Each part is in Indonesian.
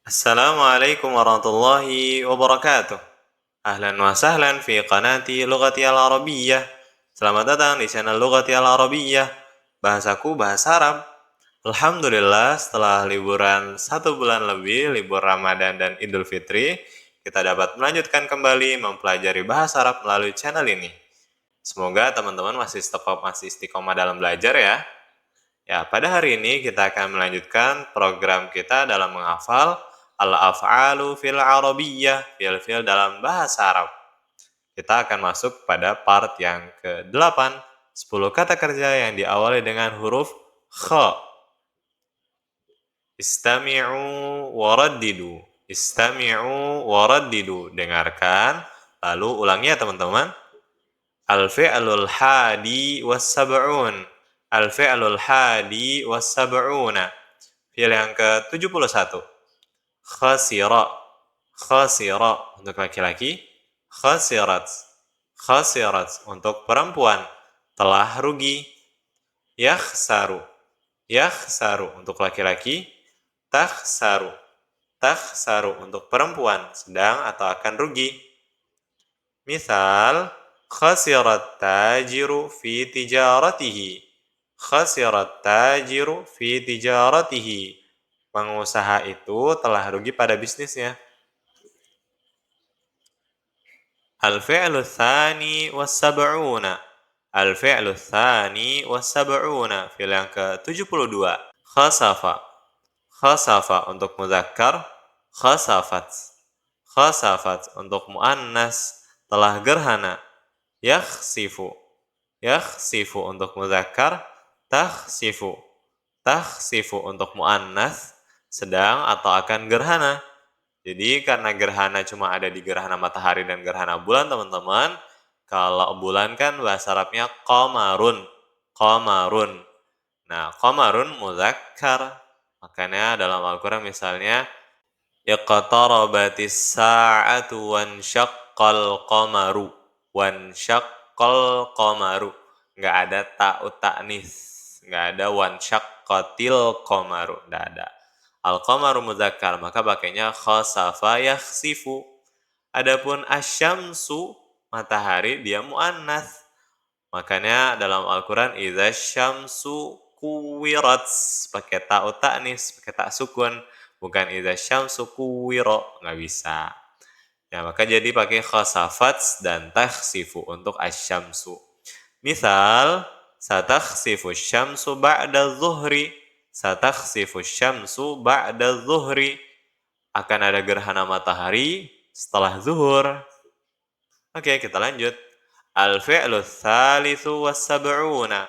Assalamualaikum warahmatullahi wabarakatuh. Ahlan wa sahlan fi qanati Lughati Al-Arabiyyah. Selamat datang di channel Lughati Al-Arabiyyah. Bahasaku bahasa Arab. Alhamdulillah, setelah liburan 1 bulan lebih, libur Ramadan dan Idul Fitri, kita dapat melanjutkan kembali mempelajari bahasa Arab melalui channel ini. Semoga teman-teman masih istiqomah dalam belajar ya. Ya, pada hari ini kita akan melanjutkan program kita dalam menghafal al-af'alu fil arabiyyah, fi'il-fi'il dalam bahasa Arab. Kita akan masuk pada part yang ke-8, 10 kata kerja yang diawali dengan huruf kha. Istami'u waraddidu. Istami'u waraddidu. Dengarkan, lalu ulangi ya teman-teman. Al-fi'lul hadi was-sab'un. Al-fi'lul hadi was-sab'una. Fi'il yang ke-71. Khasira. Khasira untuk laki-laki. Khasirat. Khasirat untuk perempuan. Telah rugi. Yakhsaru. Yakhsaru untuk laki-laki. Takhsaru. Takhsaru untuk perempuan. Sedang atau akan rugi. Misal, khasirat tajiru fi tijaratihi. Khasirat tajiru fi tijaratihi. Pengusaha itu telah rugi pada bisnisnya. Al-fi'lu tsani was-sab'una. Al-fi'lu tsani was-sab'una. Fi'il yang ke-72. Khasafa. Khasafa untuk muzakkar. Khasafat. Khasafat untuk muannas. Telah gerhana. Yakhsifu. Yakhsifu untuk muzakkar. Takhsifu. Takhsifu untuk muannas. Sedang atau akan gerhana. Jadi karena gerhana cuma ada di gerhana matahari dan gerhana bulan teman-teman. Kalau bulan kan bahasa Arabnya qamarun. Qamarun. Nah, qamarun muzakkar. Makanya dalam Al-Quran misalnya iqtarabatis sa'atu wansyaqqal qamaru. Wansyaqqal qamaru. Nggak ada ta'ut ta'nis. Nggak ada wansyaqqatil qamaru. Nggak ada. Al-qamaru muzakkar, maka pakainya khasafa yakhsifu. Adapun asyamsu, matahari, dia muannas. Makanya dalam Al-Quran idza syamsu kuwirat, pakai ta'ut ta'nis, pakai ta sukun, bukan idza syamsu kuwiro, nggak bisa. Ya, maka jadi pakai khasafat dan takhsifu untuk asyamsu. Misal, satakhsifu syamsu ba'da zuhri. Satakhsifu syamsu ba'da zuhri. Akan ada gerhana matahari setelah zuhur. Oke, kita lanjut. Al-fi'lu tsalitsu was-sab'una.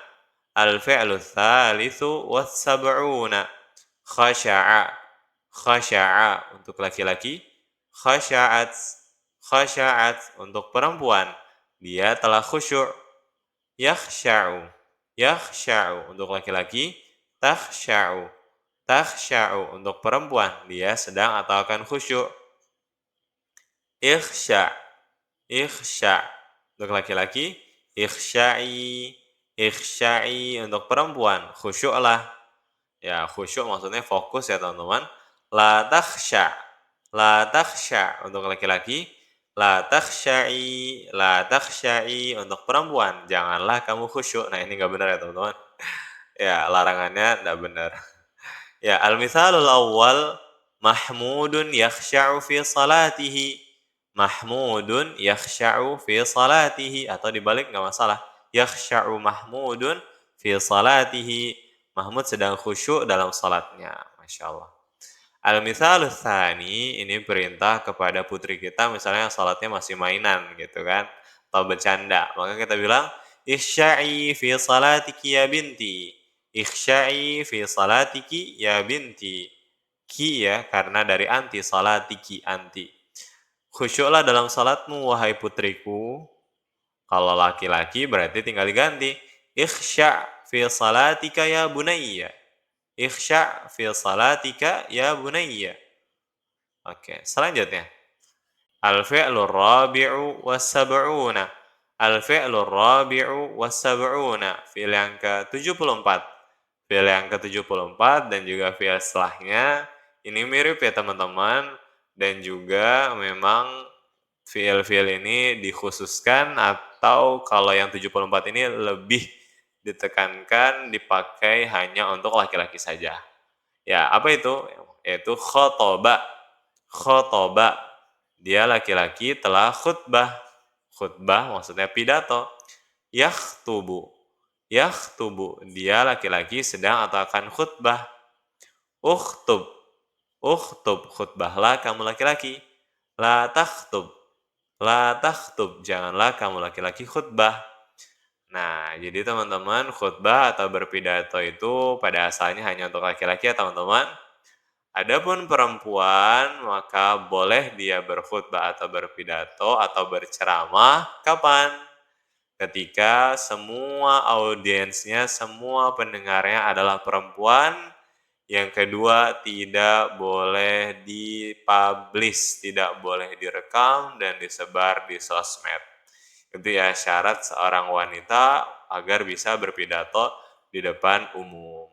Al-fi'lu tsalitsu was-sab'una. Khasya'a. Khasya'a untuk laki-laki. Khasya'at. Khasya'at untuk perempuan. Dia telah khusyuk. Yakhsya'u. Yakhsya'u untuk laki-laki. Takhsya'u. Takhsya'u untuk perempuan. Dia sedang atau akan khusyuk. Ikhsya'. Ikhsya' untuk laki-laki. Ikhsya'i. Ikhsya'i untuk perempuan. Khusyuklah. Ya, khusyuk maksudnya fokus ya teman-teman. La takhsya'. La takhsya' untuk laki-laki. La takhsya'i. La takhsya'i untuk perempuan. Janganlah kamu khusyuk. Nah, ini nggak benar ya teman-teman. Ya, larangannya nggak benar. Ya, al-mithalul awwal. Mahmudun yakhsya'u fi salatihi. Mahmudun yakhsya'u fi salatihi. Atau dibalik nggak masalah. Yakhsya'u Mahmudun fi salatihi. Mahmud sedang khusyuk dalam salatnya. Masya Allah. Al-mithalul tsani, ini perintah kepada putri kita misalnya salatnya masih mainan gitu kan. Atau bercanda. Maka kita bilang, ikhsya'i fi salatiki ya binti. Ikhsya'i fi salatiki ya binti. Ki ya, karena dari anti, salatiki, anti. Khusyuklah dalam salatmu, wahai putriku. Kalau laki-laki berarti tinggal diganti. Ikhsya' fi salatika ya bunayya. Ikhsya' fi salatika ya bunayya. Oke, selanjutnya. Al-fi'lu rabi'u was-sab'una. Al-fi'lu rabi'u was-sab'una. Fi'il yang ke-74. Fi'il yang ke-74 dan juga fi'il setelahnya Ini mirip ya teman-teman, dan juga memang fiil-fiil ini dikhususkan atau kalau yang 74 ini lebih ditekankan dipakai hanya untuk laki-laki saja. Ya, apa itu? Yaitu khotoba. Khotoba. Dia laki-laki telah khutbah. Khutbah maksudnya pidato. Yakhtubu. Yakhtubu. Dia laki-laki sedang atau akan khutbah. Ukhtub. Ukhtub. Khutbahlah kamu laki-laki. La takhtub. La takhtub. Janganlah kamu laki-laki khutbah. Nah, jadi teman-teman, khutbah atau berpidato itu pada asalnya hanya untuk laki-laki ya teman-teman. Adapun perempuan, maka boleh dia berkhutbah atau berpidato atau berceramah kapan? Ketika semua audiensnya, semua pendengarnya adalah perempuan. Yang kedua, tidak boleh dipublish, tidak boleh direkam dan disebar di sosmed. Itu ya syarat seorang wanita agar bisa berpidato di depan umum.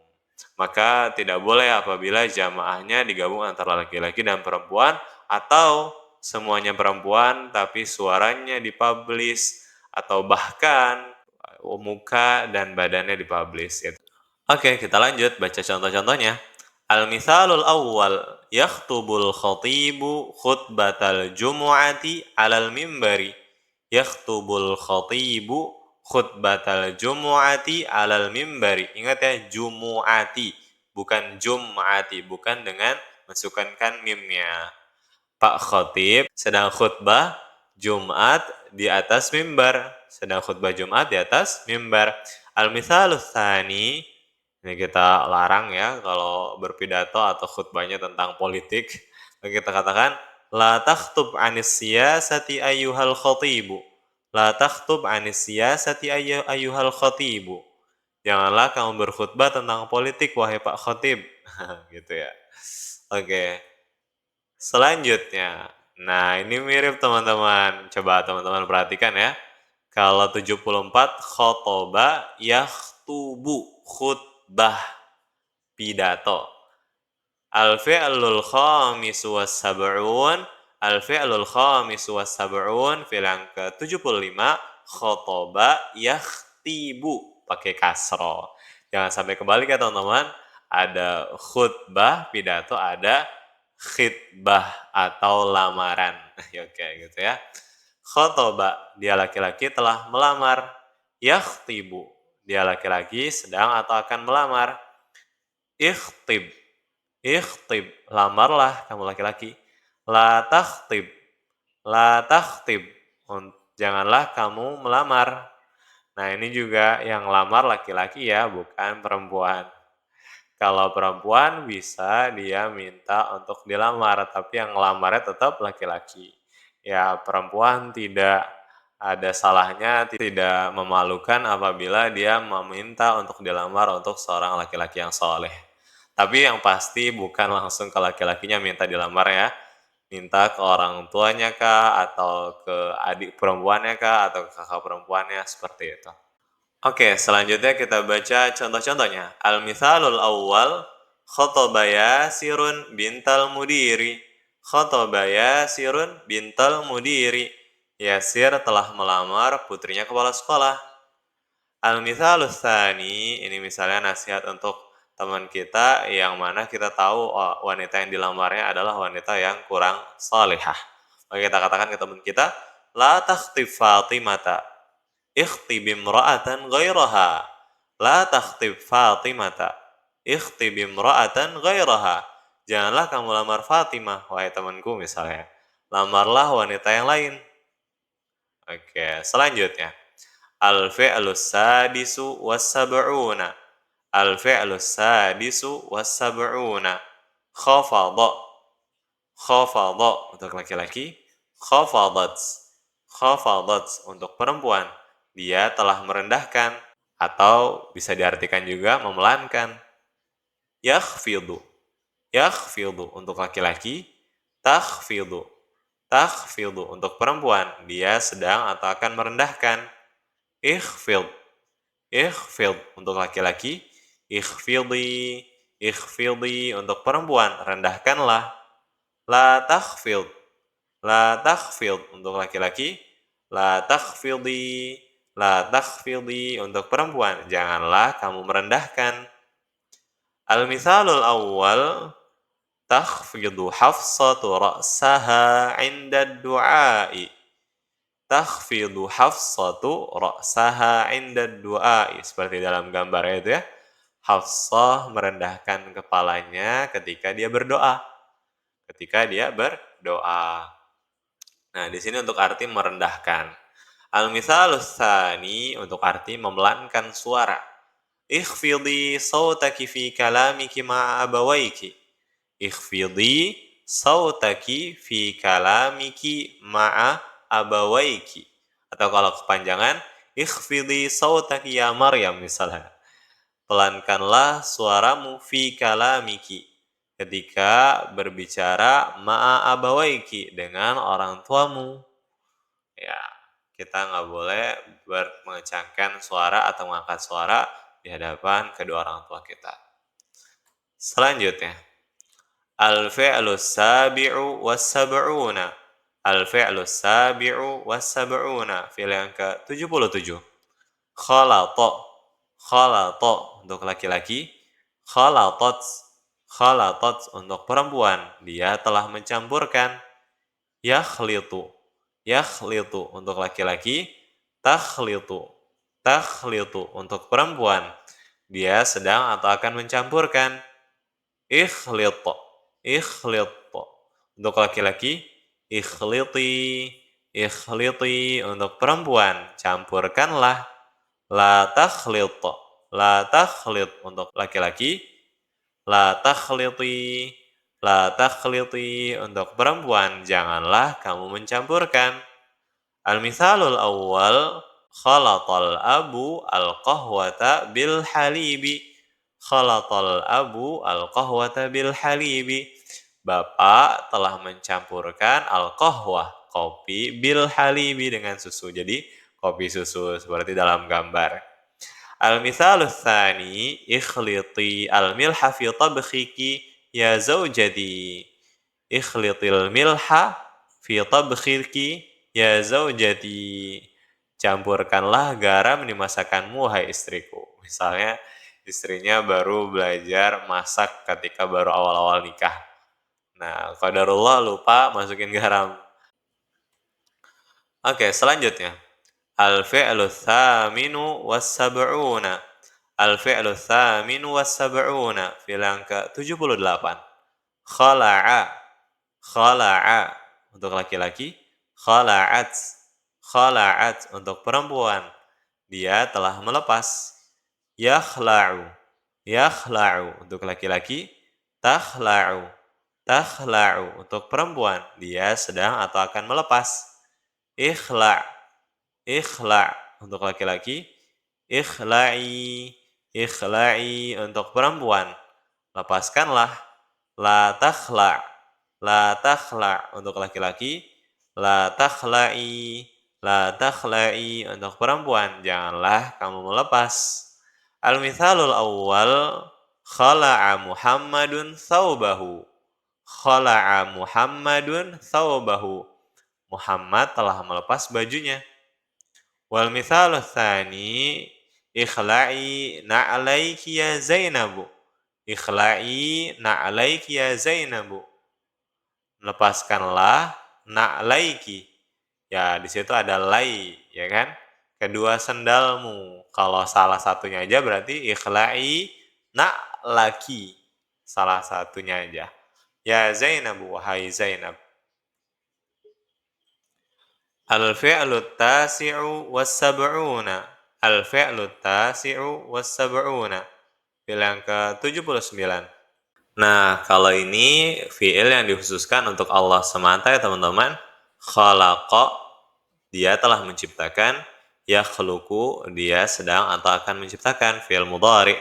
Maka tidak boleh apabila jamaahnya digabung antara laki-laki dan perempuan atau semuanya perempuan tapi suaranya dipublish atau bahkan muka dan badannya dipublish gitu. Oke, kita lanjut baca contoh-contohnya. Al-mithalul awwal yakhtubul khatibu khutbatal jumu'ati 'alal mimbari. Yakhtubul khatibu khutbatal jumu'ati 'alal mimbari. Ingat ya, jumu'ati, bukan jum'ati, bukan dengan masukkan mimnya. Pak Khatib sedang khutbah Jumat di atas mimbar. Sedang khutbah Jumat di atas mimbar. Al-mithalus tsani, ini kita larang ya kalau berpidato atau khutbahnya tentang politik. Kita katakan la takhtub 'anis siyasati ayyuhal khatibu. La takhtub 'anis siyasati ayyuhal khatibu. Janganlah kamu berkhutbah tentang politik wahai Pak Khatib. Gitu ya. Oke. Selanjutnya. Nah, ini mirip teman-teman. Coba teman-teman perhatikan ya. Kalau 74 khotoba yakhtubu khutbah pidato. Al-fi'lul khamis was sab'un. Al-fi'lul khamis was sab'un fi'il yang ke-75 khotoba yakhtibu pakai kasro. Jangan sampai kebalik ya teman-teman. Ada khutbah pidato, ada khitbah atau lamaran. Oke, gitu ya. Khotoba, dia laki-laki telah melamar. Yakhtibu, dia laki-laki sedang atau akan melamar. Ikhtib, ikhtib, lamarlah kamu laki-laki. La takhtib, la takhtib, janganlah kamu melamar. Nah, ini juga yang lamar laki-laki ya, bukan perempuan. Kalau perempuan bisa dia minta untuk dilamar, tapi yang ngelamarnya tetap laki-laki. Ya, perempuan tidak ada salahnya, tidak memalukan apabila dia meminta untuk dilamar untuk seorang laki-laki yang soleh. Tapi yang pasti bukan langsung ke laki-lakinya minta dilamar ya. Minta ke orang tuanya kah, atau ke adik perempuannya kah, atau ke kakak perempuannya, seperti itu. Oke, selanjutnya kita baca contoh-contohnya. Al-mithalul awwal khotobaya sirun bintal mudiri. Khotobaya sirun bintal mudiri. Yasir telah melamar putrinya kepala sekolah. Al-mithalus tsani, ini misalnya nasihat untuk teman kita yang mana kita tahu wanita yang dilamarnya adalah wanita yang kurang salihah. Maka kita katakan ke teman kita, la takhtib Fatimata. Ikhtib imra'atan ghairaha. La takhtib Fatimata. Ikhtib imra'atan ghairaha. Janganlah kamu lamar Fatimah, wahai temanku misalnya. Lamarlah wanita yang lain. Oke, selanjutnya. Al-fi'lus sadisu was-sab'una. Al-fi'lus sadisu was-sab'una. Khafadha. Khafadha untuk laki-laki. Khafadat. Khafadat untuk perempuan. Dia telah merendahkan, atau bisa diartikan juga memelankan. Yakhfidu. Yakhfidu untuk laki-laki. Takhfidu. Takhfidu untuk perempuan. Dia sedang atau akan merendahkan. Ikhfid. Ikhfid untuk laki-laki. Ikhfidi. Ikhfidi untuk perempuan, rendahkanlah. La takhfid. La takhfid untuk laki-laki. La takhfidi. La takhfidi untuk perempuan, janganlah kamu merendahkan. Al-mithalul awwal, takhfidu Hafsatu ra'saha 'inda du'ai. Takhfidu Hafsatu ra'saha 'inda du'ai. Seperti dalam gambarnya itu ya. Hafsah merendahkan kepalanya ketika dia berdoa. Ketika dia berdoa. Nah, di sini untuk arti merendahkan. Al-mithalus tsani untuk arti memelankan suara. Ikhfidi sautaki fi kalamiki ma'a abawaiki. Ikhfidi sautaki fi kalamiki ma'a abawaiki. Atau kalau kepanjangan, ikhfidi sautaki ya Maryam misalnya. Pelankanlah suaramu fi kalamiki ketika berbicara ma'a abawaiki dengan orang tuamu. Ya, kita nggak boleh mengecangkan suara atau mengangkat suara di hadapan kedua orang tua kita. Selanjutnya, al-fi'lu sabi'u was-sab'una. Al-fi'lu sabi'u was-sab'una. Fi'il yang ke-77. Khalata. Khalata untuk laki-laki. Khalatat. Khalatat untuk perempuan. Dia telah mencampurkan. Yakhlitu. Yakhlitu untuk laki-laki. Takhlitu. Takhlitu untuk perempuan. Dia sedang atau akan mencampurkan. Ikhlit. Ikhlit untuk laki-laki. Ikhliti. Ikhliti untuk perempuan. Campurkanlah. La takhlit. La takhlit untuk laki-laki. La takhliti. La takhliti untuk perempuan. Janganlah kamu mencampurkan. Al-mithalul awwal, khalatal abu al-qahwata bil halibi. Khalatal abu al-qahwata bil halibi. Bapak telah mencampurkan al-qahwah, kopi, bil halibi dengan susu. Jadi kopi susu seperti dalam gambar. Al-mithalus tsani, ikhliti al-milha fi tabkhiki ya zaujati. Ikhlitil milha fi tabkhiki ya zaujati. Campurkanlah garam di masakanmu, hai istriku. Misalnya istrinya baru belajar masak ketika baru awal-awal nikah. Nah, qadarullah lupa masukin garam. Oke, selanjutnya. Al-fi'lu tsaminu was-sab'una. Al-fi'lu tsaminu was-sab'una. Fi'il yang ke-78. Khala'a. Khala'a untuk laki-laki. Khala'at. Khala'at untuk perempuan. Dia telah melepas. Yakhla'u. Yakhla'u untuk laki-laki. Takhla'u. Takhla'u untuk perempuan. Dia sedang atau akan melepas. Ikhla'. Ikhla' untuk laki-laki. Ikhla'i. Ikhla'i untuk perempuan. Lepaskanlah. La takhla'. La takhla' untuk laki-laki. La takhla'i. La takhla'i untuk perempuan. Janganlah kamu melepas. Al-mithalul awwal, khala'a Muhammadun thawbahu. Khala'a Muhammadun thawbahu. Muhammad telah melepas bajunya. Wal mithalul tsani, ikhla'i na'alaiki ya Zainabu. Ikhla'i na'alaiki ya Zainabu. Lepaskanlah na'alaiki. Ya, di situ ada lai, ya kan? Kedua sendalmu. Kalau salah satunya aja berarti ikhla'i na'laki. Salah satunya aja. Ya Zainabu, wahai Zainab. Al-fi'lu tasi'u was-sab'una. Al-fi'lu tasi'u was-sab'una. Fi'il yang ke-79. Nah, kalau ini fi'il yang dikhususkan untuk Allah semata ya teman-teman. Khalaqa, dia telah menciptakan. Yakhluqu, dia sedang atau akan menciptakan. Fi'il mudhari'.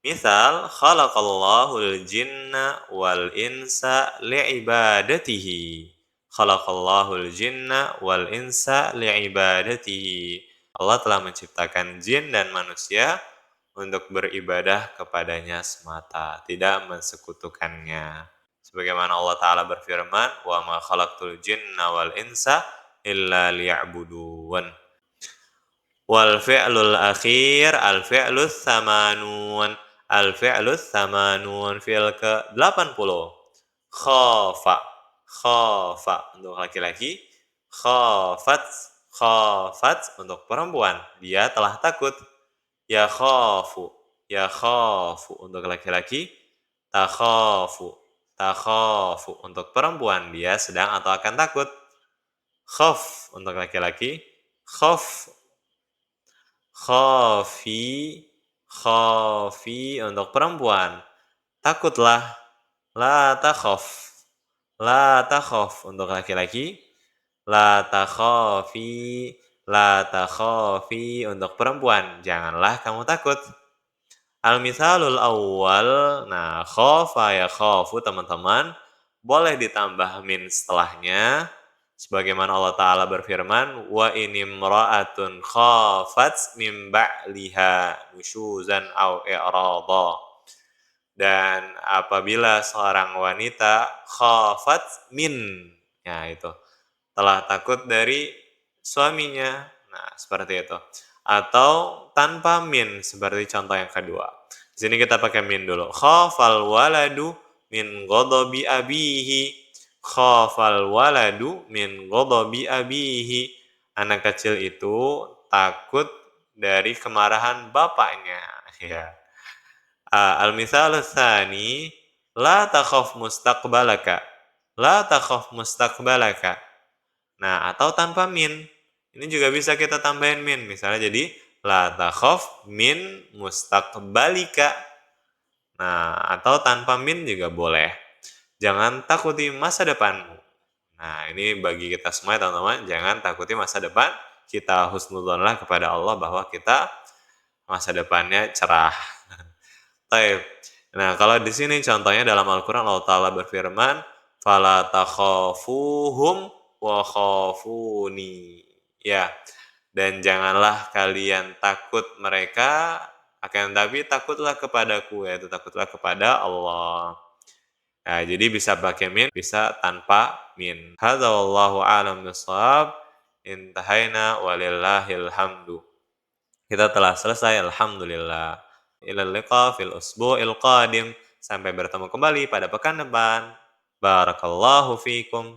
Misal, khalaqallahul jinna wal insa li'ibadatihi. Khalaqallahul jinna wal insa li'ibadatihi. Allah telah menciptakan jin dan manusia untuk beribadah kepadanya semata, tidak mensekutukannya. Sebagaimana Allah Ta'ala berfirman, "Wa ma khalaqtul jinna wal insa illa liya'budun." Wal fi'lul akhir al fi'lus samanun. Al fi'lus samanun fi'il ke-80. Khafa. Khafa untuk laki-laki. Khafat. Khafat untuk perempuan. Dia telah takut. Ya khafu. Ya khafu untuk laki-laki. Takhafu. Takhafu untuk perempuan. Dia sedang atau akan takut. Khaf untuk laki-laki. Khaf. Khafi. Khafi untuk perempuan. Takutlah. La takhaf. La takhaf untuk laki-laki. La takhafi. La takhafi untuk perempuan. Janganlah kamu takut. Al-misalul awal. Nah, khafa ya khafu teman-teman. Boleh ditambah min setelahnya. Sebagaimana Allah Ta'ala berfirman, wa inimra'atun khafat min ba'liha nusyuzan au i'rada. Dan apabila seorang wanita khafat min, ya itu, telah takut dari suaminya. Nah, seperti itu. Atau tanpa min, seperti contoh yang kedua. Di sini kita pakai min dulu. Khafal waladu min ghadabi abihi. Khafal waladu min ghadabi abihi. Anak kecil itu takut dari kemarahan bapaknya. Ya. Al-misal tsani, la takhaf mustaqbalaka. La takhaf mustaqbalaka. Nah, atau tanpa min. Ini juga bisa kita tambahin min. Misalnya jadi la takhaf min mustaqbalika. Nah, atau tanpa min juga boleh. Jangan takuti masa depanmu. Nah, ini bagi kita semua ya teman-teman, jangan takuti masa depan. Kita husnudzonlah kepada Allah bahwa kita masa depannya cerah. Baik. Nah, kalau di sini contohnya dalam Al-Qur'an Allah Ta'ala berfirman, "Fala takhafuhum wa khafuni." Ya. Dan janganlah kalian takut mereka, akan tapi takutlah kepadaku, yaitu takutlah kepada Allah. Nah, jadi bisa pakai min, bisa tanpa min. Hadza wallahu a'lam bishawab. Intahaina walillahil hamdu. Kita telah selesai, alhamdulillah. Ilal liqa fil usbu'il qadim. Sampai bertemu kembali pada pekan depan. Barakallahu fikum.